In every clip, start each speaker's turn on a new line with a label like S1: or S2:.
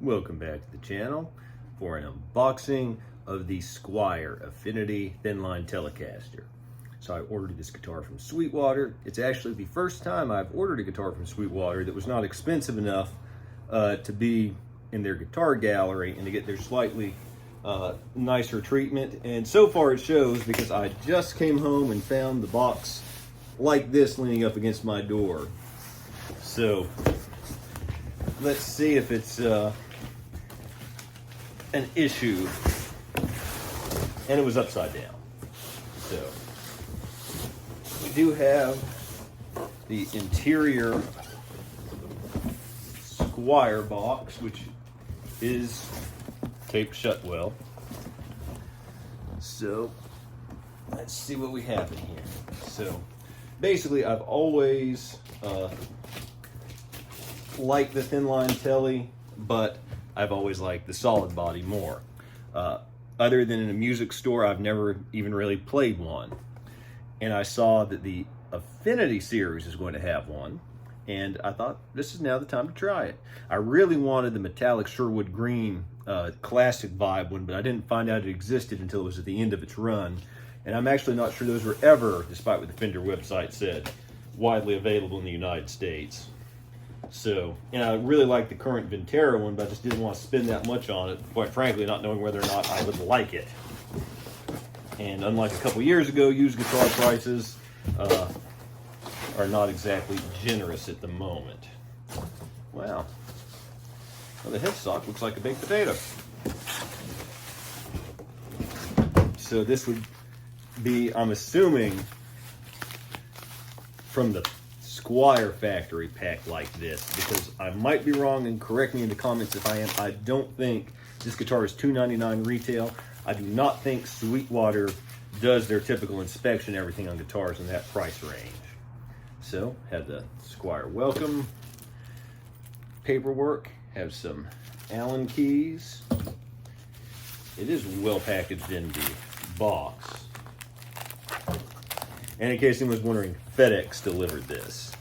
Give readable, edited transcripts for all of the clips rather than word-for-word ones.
S1: Welcome back to the channel for an unboxing of the Squier Affinity Thinline Telecaster. So I ordered this guitar from Sweetwater. It's actually the first time I've ordered a guitar from Sweetwater that was not expensive enough to be in their guitar gallery and to get their slightly nicer treatment. And so far it shows, because I just came home and found the box like this leaning up against my door. So let's see if it's an issue. And it was upside down. So we do have the interior Squier box, which is taped shut well. So let's see what we have in here. So basically, I've always liked the Thinline Telly, but I've always liked the solid body more. Other than in a music store, I've never even really played one. And I saw that the Affinity series is going to have one, and I thought this is now the time to try it. I really wanted the metallic Sherwood green classic vibe one, but I didn't find out it existed until it was at the end of its run. And I'm actually not sure those were ever, despite what the Fender website said, widely available in the United States. So, and I really like the current Ventera one, but I just didn't want to spend that much on it, quite frankly, not knowing whether or not I would like it. And unlike a couple years ago, used guitar prices are not exactly generous at the moment. Wow. Well, the headstock looks like a baked potato. So this would be, I'm assuming, from the Squier factory pack like this, because I might be wrong, and correct me in the comments if I am. I don't think this guitar is $299 retail. I do not think Sweetwater does their typical inspection and everything on guitars in that price range. So, have the Squier welcome paperwork, have some Allen keys. It is well packaged in the box. And in case anyone was wondering, FedEx delivered this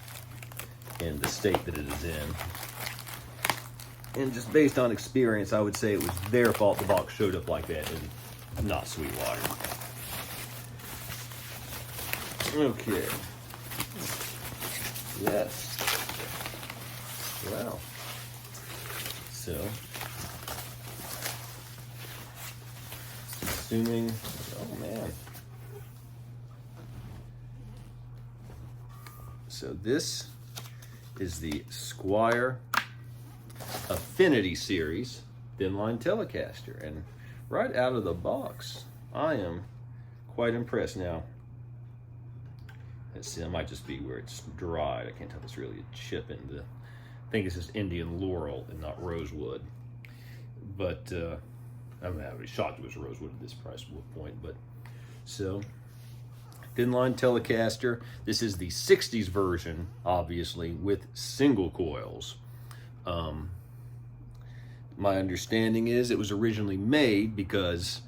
S1: in the state that it is in. And just based on experience, I would say it was their fault the box showed up like that and not Sweetwater. Okay. Yes. Wow. So, assuming, oh man. So this is the Squier Affinity series Thinline Telecaster, and right out of the box, I am quite impressed. Now, let's see, that might just be where it's dried. I can't tell if it's really a chip in the, I think this is Indian Laurel and not Rosewood. But I mean, I would be shocked if it was Rosewood at this price point. But so, Thinline Telecaster. This is the 60s version, obviously, with single coils. My understanding is it was originally made because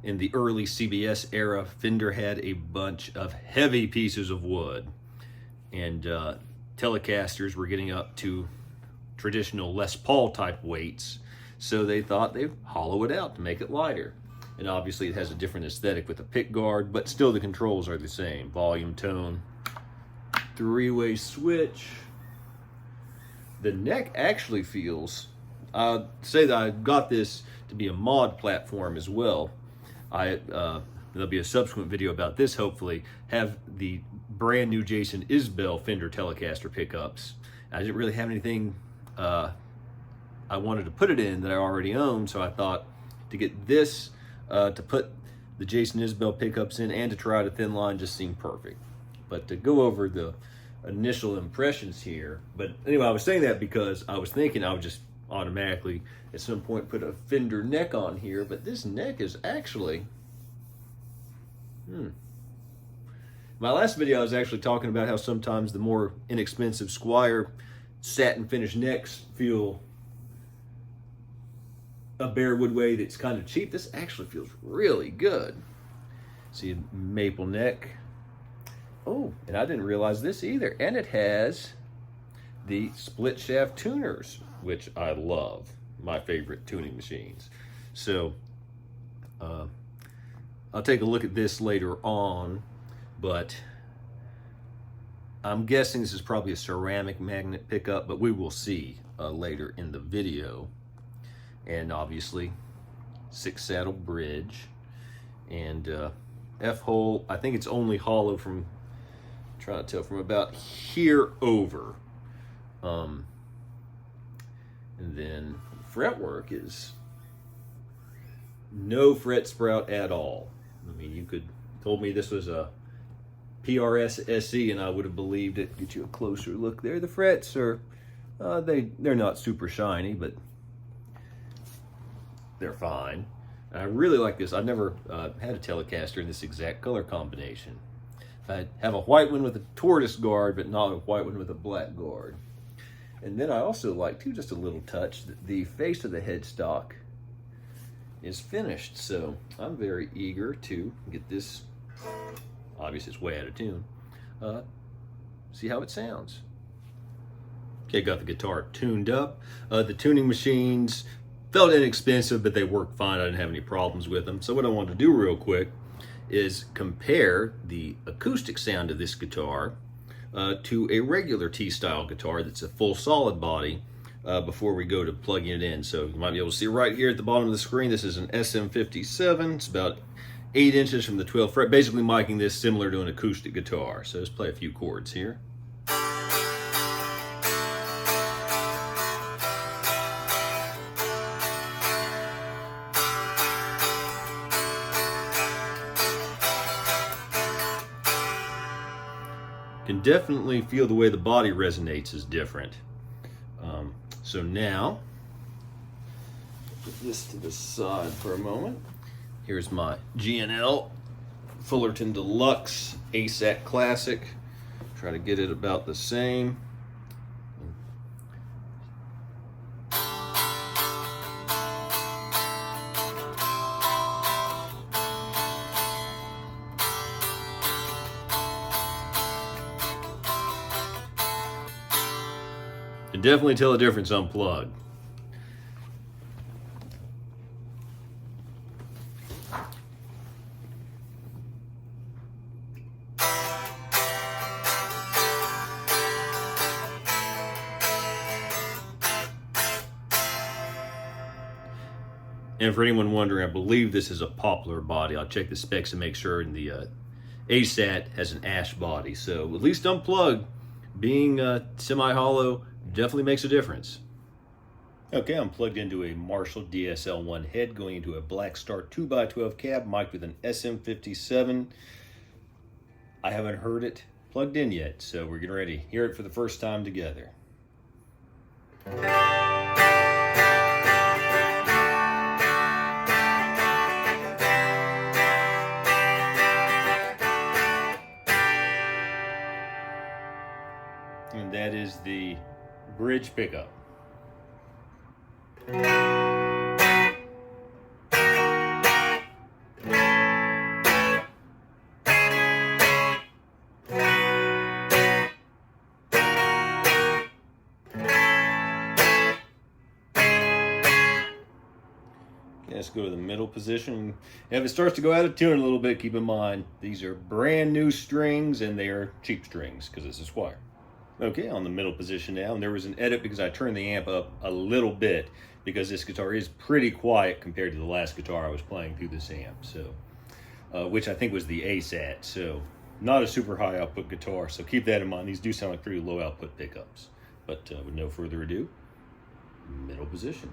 S1: in the early CBS era, Fender had a bunch of heavy pieces of wood, and Telecasters were getting up to traditional Les Paul type weights, so they thought they'd hollow it out to make it lighter. And obviously it has a different aesthetic with the Pickguard, but still the controls are the same. Volume, tone, three-way switch. The neck actually feels, I'd say that I got this to be a mod platform as well. There'll be a subsequent video about this, hopefully. Have the brand new Jason Isbell Fender Telecaster pickups. I didn't really have anything I wanted to put it in that I already owned, so I thought to get this to put the Jason Isbell pickups in and to try the Thinline just seemed perfect. But to go over the initial impressions here, but anyway, I was saying that because I was thinking I would just automatically at some point put a Fender neck on here, but this neck is actually, my last video I was actually talking about how sometimes the more inexpensive Squier satin finish necks feel a bare wood way that's kind of cheap. This actually feels really good. See a maple neck. Oh, and I didn't realize this either. And it has the split shaft tuners, which I love. my favorite tuning machines. So I'll take a look at this later on, but I'm guessing this is probably a ceramic magnet pickup, but we will see later in the video. And obviously 6-saddle bridge, and F-hole, I think it's only hollow from, I'm trying to tell, from about here over. And then fretwork is no fret sprout at all. I mean, you could told me this was a PRS SE and I would have believed it. Get you a closer look there. The frets are, they're not super shiny, but they're fine. And I really like this. I've never had a Telecaster in this exact color combination. I have a white one with a tortoise guard, but not a white one with a black guard. And then I also like, too, just a little touch, that the face of the headstock is finished. So I'm very eager to get this, obviously it's way out of tune, see how it sounds. Okay, got the guitar tuned up. The tuning machines felt inexpensive, but they worked fine. I didn't have any problems with them. So what I wanted to do real quick is compare the acoustic sound of this guitar to a regular T-style guitar that's a full solid body before we go to plugging it in. So you might be able to see right here at the bottom of the screen, this is an SM57. It's about 8 inches from the 12th fret, basically miking this similar to an acoustic guitar. So let's play a few chords here. Can definitely feel the way the body resonates is different. So now, put this to the side for a moment. Here's my G&L Fullerton Deluxe ASAT Classic. Try to get it about the same. Can definitely tell the difference unplugged. And for anyone wondering, I believe this is a poplar body. I'll check the specs to make sure. And the ASAT has an ash body, so at least unplugged, being semi-hollow, definitely makes a difference. Okay, I'm plugged into a Marshall DSL-1 head going into a Black Star 2x12 cab mic'd with an SM57. I haven't heard it plugged in yet, so we're getting ready to hear it for the first time together. And that is the bridge pickup. Let's go to the middle position. If it starts to go out of tune a little bit, keep in mind these are brand new strings and they are cheap strings because it's a Squier. Okay, on the middle position now, and there was an edit because I turned the amp up a little bit because this guitar is pretty quiet compared to the last guitar I was playing through this amp, so which I think was the ASAT, so not a super high output guitar, so keep that in mind. These do sound like pretty low output pickups, but with no further ado, middle position.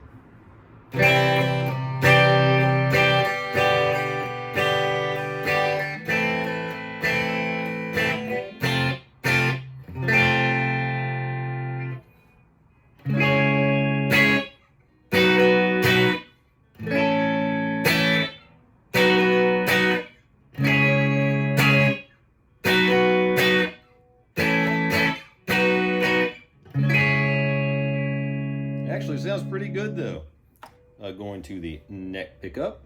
S1: Actually sounds pretty good though. Going to the neck pickup.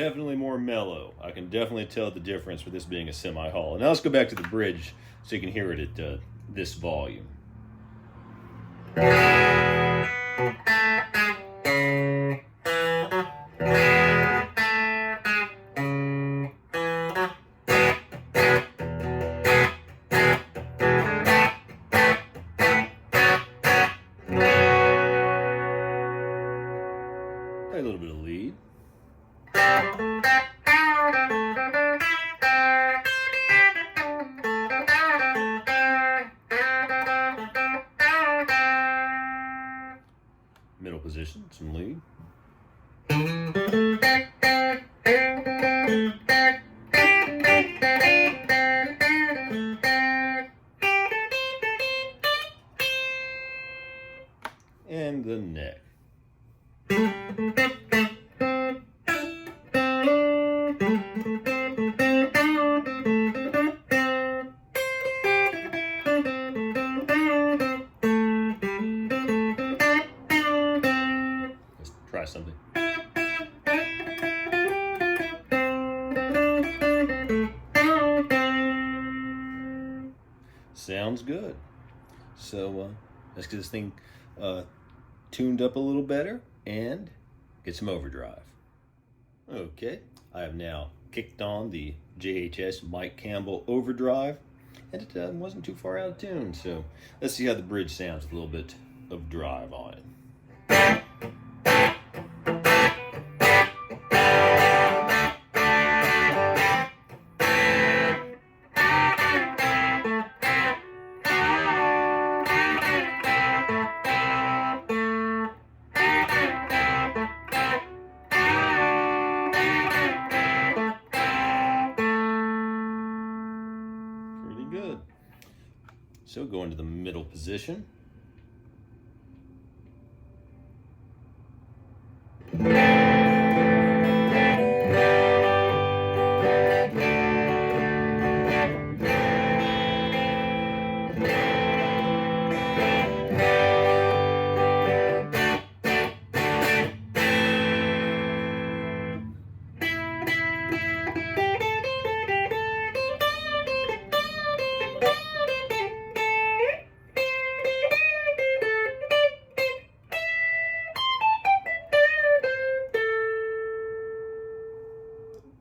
S1: definitely more mellow. I can definitely tell the difference with this being a semi-hollow. Now let's go back to the bridge so you can hear it at this volume. A little bit of lead. Middle position, some lead. And the neck. Let's try something. Sounds good. So let's get this thing tuned up a little better and get some overdrive. Okay, I have now kicked on the JHS Mike Campbell Overdrive, and it wasn't too far out of tune, so let's see how the bridge sounds with a little bit of drive on it. Good. So go into the middle position.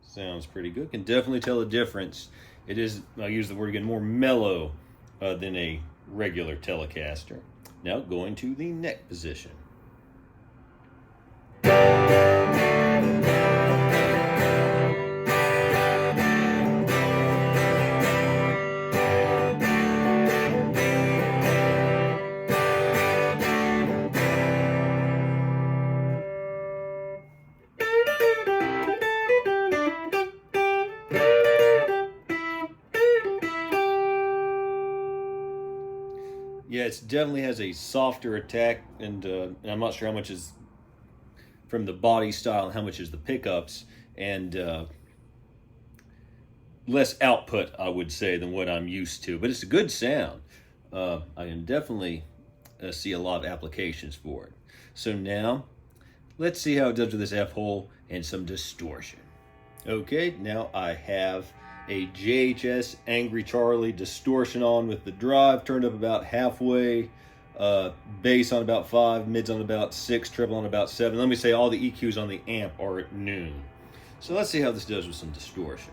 S1: Sounds pretty good. Can definitely tell the difference. It is, I'll use the word again, more mellow than a regular Telecaster. Now going to the neck position. Yeah, it definitely has a softer attack, and I'm not sure how much is from the body style and how much is the pickups, and less output, I would say, than what I'm used to. But it's a good sound. I can definitely see a lot of applications for it. So now, let's see how it does with this F-hole and some distortion. Okay, now I have a JHS Angry Charlie distortion on with the drive turned up about halfway, bass on about 5, mids on about 6, treble on about 7. Let me say all the EQs on the amp are at noon. So let's see how this does with some distortion.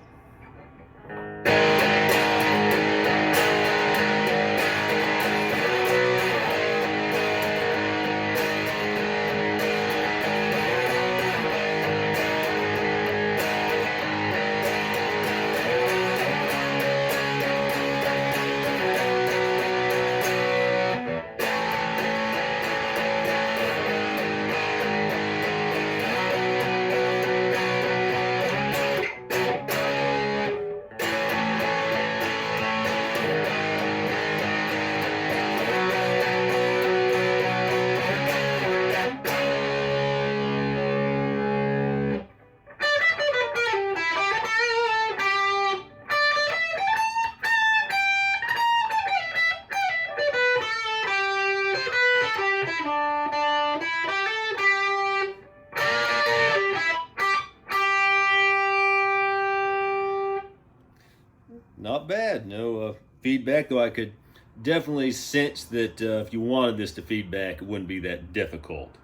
S1: not bad. No feedback, though I could definitely sense that if you wanted this to feedback, it wouldn't be that difficult.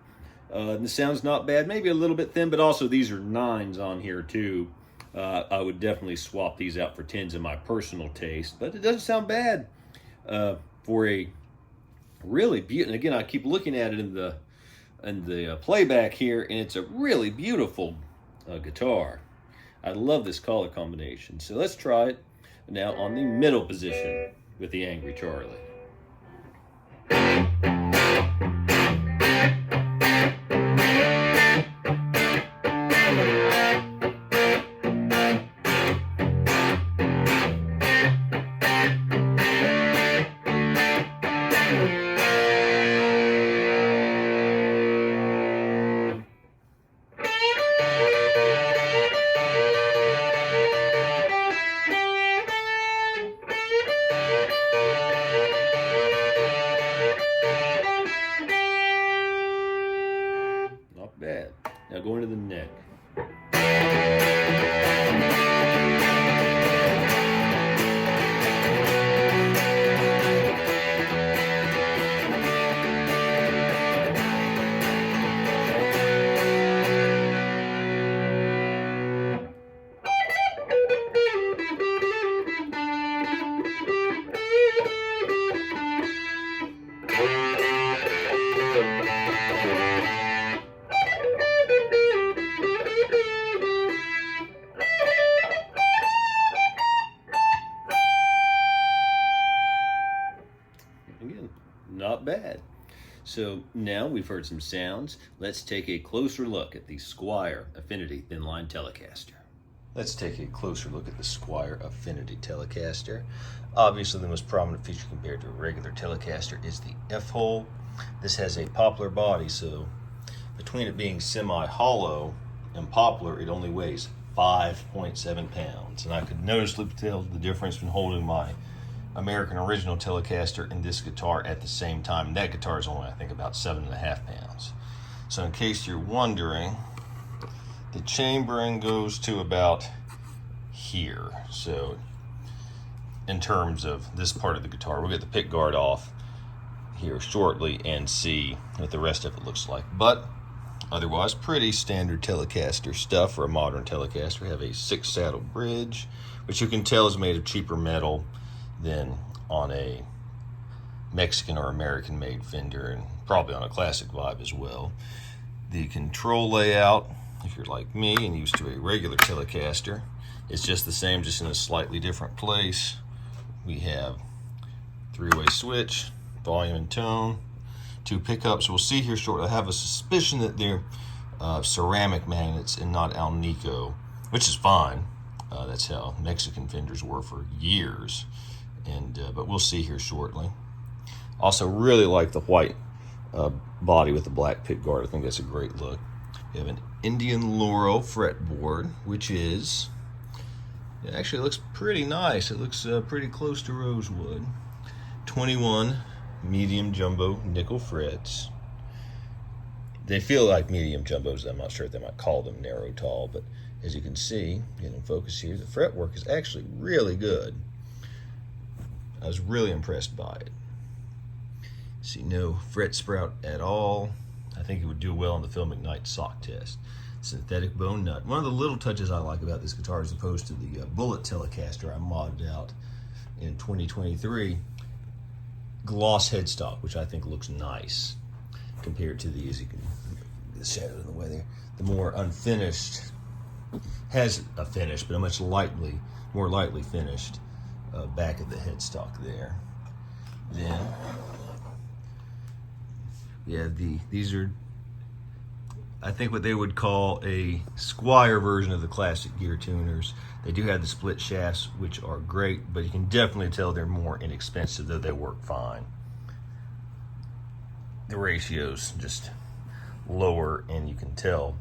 S1: The sound's not bad, maybe a little bit thin, but also these are 9s on here too. I would definitely swap these out for 10s in my personal taste, but it doesn't sound bad for a really beautiful. And again, I keep looking at it in the playback here, and it's a really beautiful guitar. I love this color combination. So let's try it now on the middle position with the Angry Charlie. Bad. Now going to the neck. Again, not bad. So now we've heard some sounds. Let's take a closer look at the Squier Affinity Thinline Telecaster. Let's take a closer look at the Squier Affinity Telecaster. Obviously, the most prominent feature compared to a regular Telecaster is the F-hole. This has a poplar body, so between it being semi-hollow and poplar, it only weighs 5.7 pounds. And I could noticeably tell the difference when holding my American original Telecaster and this guitar at the same time. That guitar is only, I think, about 7.5 pounds. So in case you're wondering, the chambering goes to about here. So in terms of this part of the guitar, we'll get the pickguard off here shortly and see what the rest of it looks like. But otherwise, pretty standard Telecaster stuff for a modern Telecaster. We have a 6-saddle bridge, which you can tell is made of cheaper metal than on a Mexican or American made Fender, and probably on a classic vibe as well. The control layout, if you're like me and used to a regular Telecaster, it's just the same, just in a slightly different place. We have 3-way switch, volume and tone, 2 pickups. We'll see here shortly. I have a suspicion that they're ceramic magnets and not Alnico, which is fine. That's how Mexican Fenders were for years. But we'll see here shortly. Also really like the white body with the black pickguard. I think that's a great look. We have an Indian Laurel fretboard, which is, it actually looks pretty nice. It looks pretty close to rosewood. 21 medium jumbo nickel frets. They feel like medium jumbos. I'm not sure if they might call them narrow tall, but as you can see, get in focus here, the fretwork is actually really good. I was really impressed by it. See, no fret sprout at all. I think it would do well on the Phil McKnight sock test. Synthetic bone nut. One of the little touches I like about this guitar, as opposed to the Bullet Telecaster I modded out in 2023, gloss headstock, which I think looks nice compared to the, as you can, the shadow in the way there, the more unfinished, has a finish, but a much more lightly finished back of the headstock there. Then, yeah, these are, I think, what they would call a Squier version of the classic gear tuners. They do have the split shafts, which are great, but you can definitely tell they're more inexpensive, though they work fine. The ratio's just lower, and you can tell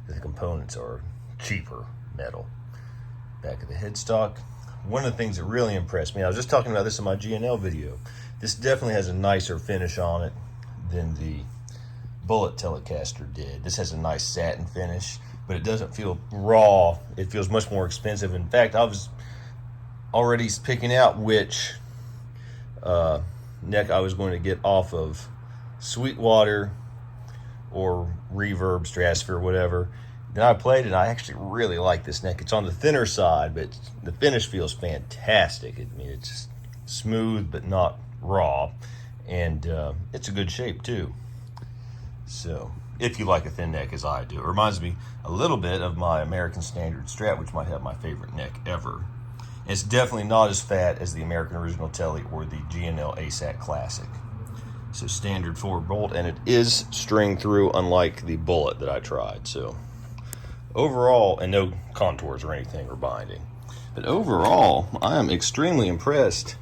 S1: that the components are cheaper metal. Back of the headstock. One of the things that really impressed me, I was just talking about this in my GNL video, this definitely has a nicer finish on it than the Bullet Telecaster did. This has a nice satin finish, but it doesn't feel raw. It feels much more expensive. In fact, I was already picking out which neck I was going to get off of Sweetwater or Reverb, Stratosphere, whatever. Then I played it, and I actually really like this neck. It's on the thinner side, but the finish feels fantastic. I mean, it's just smooth but not raw, and it's a good shape too. So if you like a thin neck as I do, it reminds me a little bit of my American Standard Strat, which might have my favorite neck ever. It's definitely not as fat as the American Original Tele or the G&L ASAC Classic. So standard 4-bolt, and it is string through, unlike the Bullet that I tried. So overall, and no contours or anything or binding, but overall, I am extremely impressed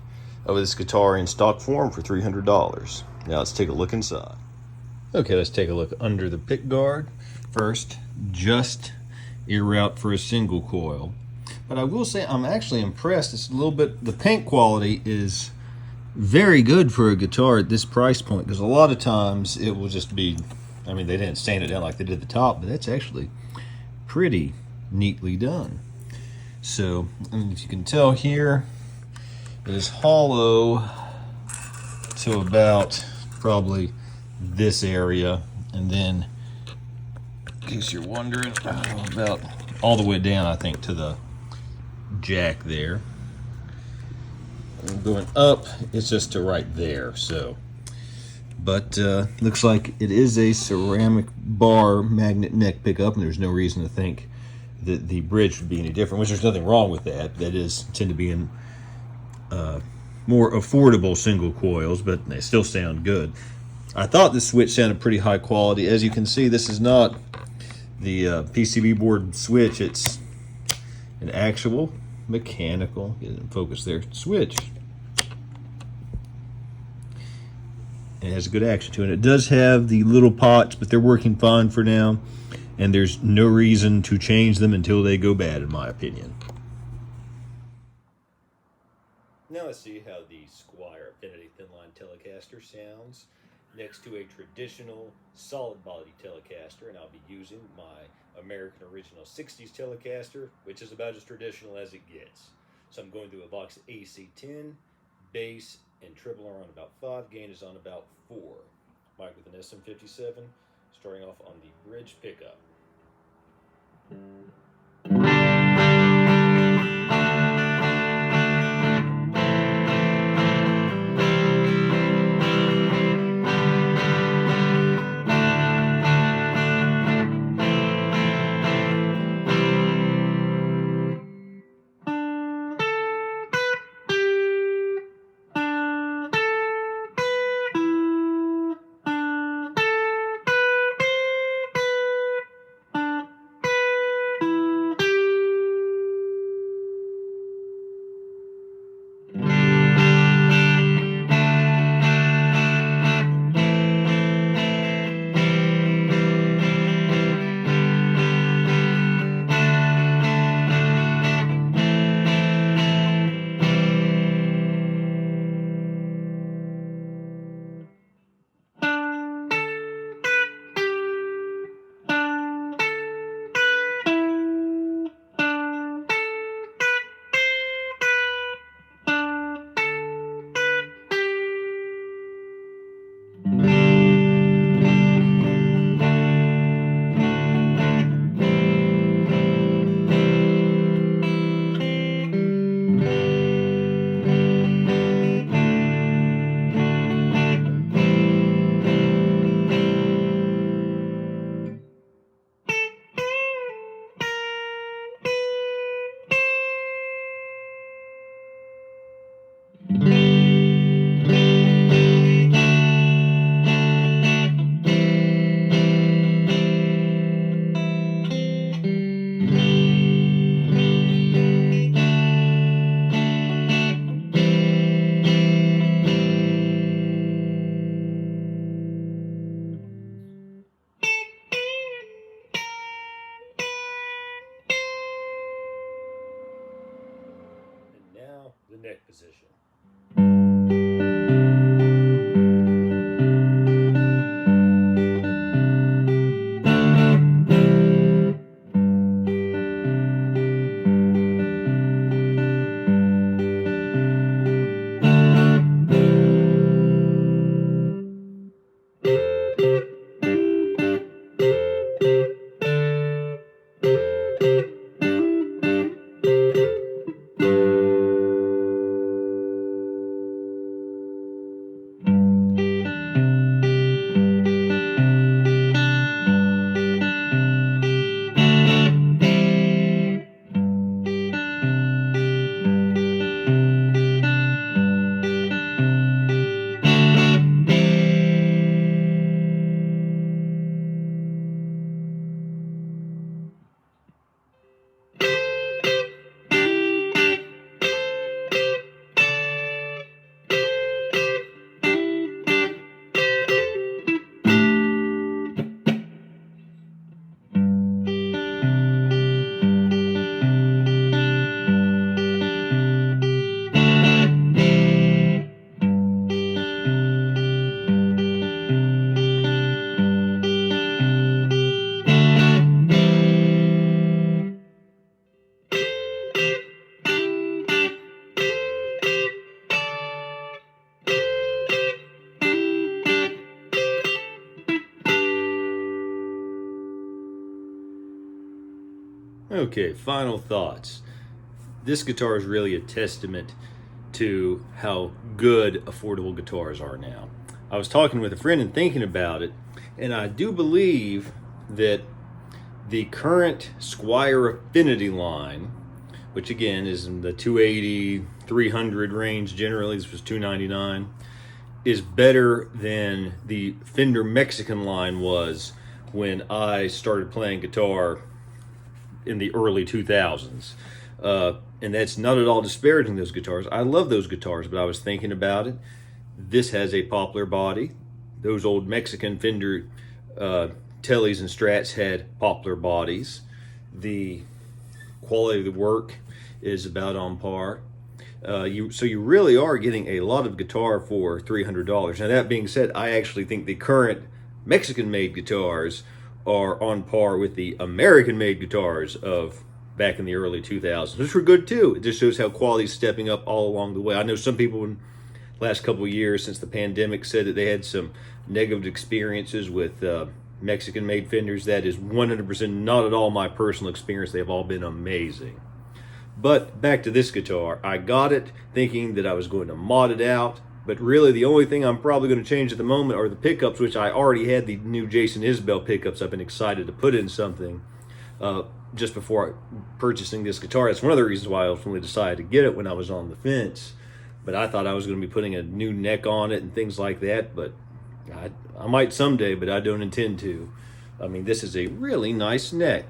S1: with this guitar in stock form for $300. Now let's take a look inside. Okay, let's take a look under the pickguard. First, just ear route for a single coil. But I will say I'm actually impressed. It's a little bit, the paint quality is very good for a guitar at this price point, because a lot of times it will just be, I mean, they didn't sand it down like they did the top, but that's actually pretty neatly done. So, and if you can tell here, it is hollow to about probably this area, and then in case you're wondering, about all the way down, I think, to the jack there. And going up, it's just to right there. So, but looks like it is a ceramic bar magnet neck pickup, and there's no reason to think that the bridge would be any different, which there's nothing wrong with that. That is tend to be in more affordable single coils, but they still sound good. I thought this switch sounded pretty high quality. As you can see, this is not the PCB board switch. It's an actual mechanical, get it in focus there, switch. And it has a good action to it. It does have the little pots, but they're working fine for now, and there's no reason to change them until they go bad, in my opinion. Now let's see how the Squier Affinity Thinline Telecaster sounds next to a traditional solid body Telecaster, and I'll be using my American Original 60s Telecaster, which is about as traditional as it gets. So I'm going through a Vox AC10, bass and treble are on about 5, gain is on about 4. Mic with an SM57, starting off on the bridge pickup. The neck position. Okay, final thoughts. This guitar is really a testament to how good affordable guitars are now. I was talking with a friend and thinking about it, and I do believe that the current Squier Affinity line, which again is in the 280, 300 range generally, this was $299, is better than the Fender Mexican line was when I started playing guitar in the early 2000s. And that's not at all disparaging those guitars. I love those guitars, but I was thinking about it. This has a poplar body. Those old Mexican Fender Tellies and Strats had poplar bodies. The quality of the work is about on par. So you really are getting a lot of guitar for $300. Now that being said, I actually think the current Mexican-made guitars are on par with the American-made guitars of back in the early 2000s, which were good too. It just shows how quality is stepping up all along the way. I know some people in the last couple of years since the pandemic said that they had some negative experiences with Mexican-made Fenders. That is 100% not at all my personal experience. They have all been amazing. But back to this guitar, I got it thinking that I was going to mod it out, but really the only thing I'm probably going to change at the moment are the pickups, which I already had the new Jason Isbell pickups. I've been excited to put in something just before purchasing this guitar. That's one of the reasons why I ultimately decided to get it when I was on the fence. But I thought I was going to be putting a new neck on it and things like that, but I might someday, but I don't intend to. I mean, this is a really nice neck.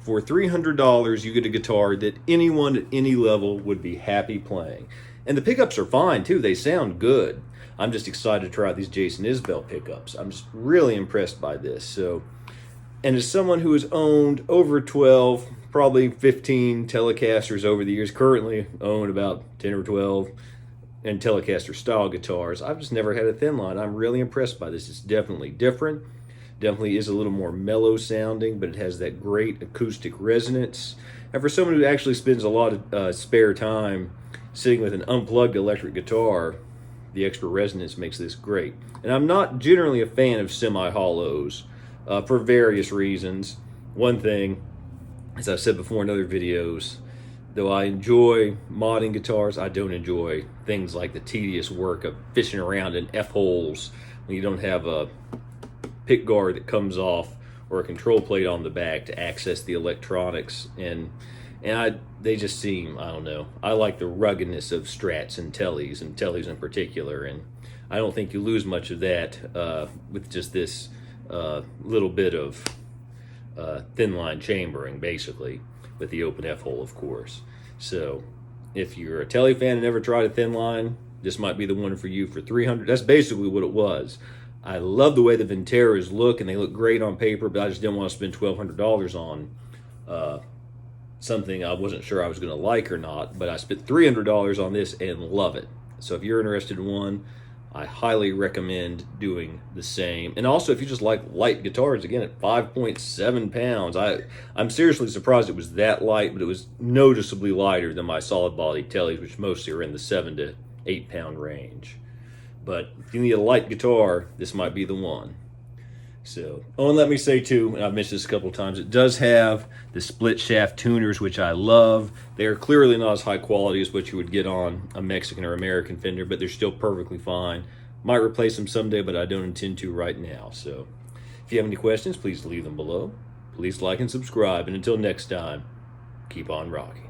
S1: For $300, you get a guitar that anyone at any level would be happy playing. And the pickups are fine too, they sound good. I'm just excited to try out these Jason Isbell pickups. I'm just really impressed by this. So, and as someone who has owned over 12, probably 15 Telecasters over the years, currently own about 10 or 12 and Telecaster style guitars, I've just never had a thin line. I'm really impressed by this. It's definitely different. Definitely is a little more mellow sounding, but it has that great acoustic resonance. And for someone who actually spends a lot of spare time sitting with an unplugged electric guitar, the extra resonance makes this great. And I'm not generally a fan of semi-hollows for various reasons. One thing, as I've said before in other videos, though I enjoy modding guitars, I don't enjoy things like the tedious work of fishing around in F-holes when you don't have a pickguard that comes off or a control plate on the back to access the electronics, and they just seem, I don't know, I like the ruggedness of Strats and Tellies in particular, and I don't think you lose much of that with just this little bit of thin line chambering, basically, with the open F-hole, of course. So if you're a Telly fan and never tried a thin line, this might be the one for you for $300. That's basically what it was. I love the way the Venteras look, and they look great on paper, but I just didn't want to spend $1,200 on something I wasn't sure I was going to like or not, but I spent $300 on this and love it. So if you're interested in one, I highly recommend doing the same. And also, if you just like light guitars, again, at 5.7 pounds, I'm seriously surprised it was that light, but it was noticeably lighter than my solid body Tellys, which mostly are in the 7 to 8 pound range. But if you need a light guitar, this might be the one. So, oh, and let me say too, and I've mentioned this a couple of times, it does have the split shaft tuners, which I love. They are clearly not as high quality as what you would get on a Mexican or American Fender, but they're still perfectly fine. Might replace them someday, but I don't intend to right now. So, if you have any questions, please leave them below. Please like and subscribe, and until next time, keep on rocking.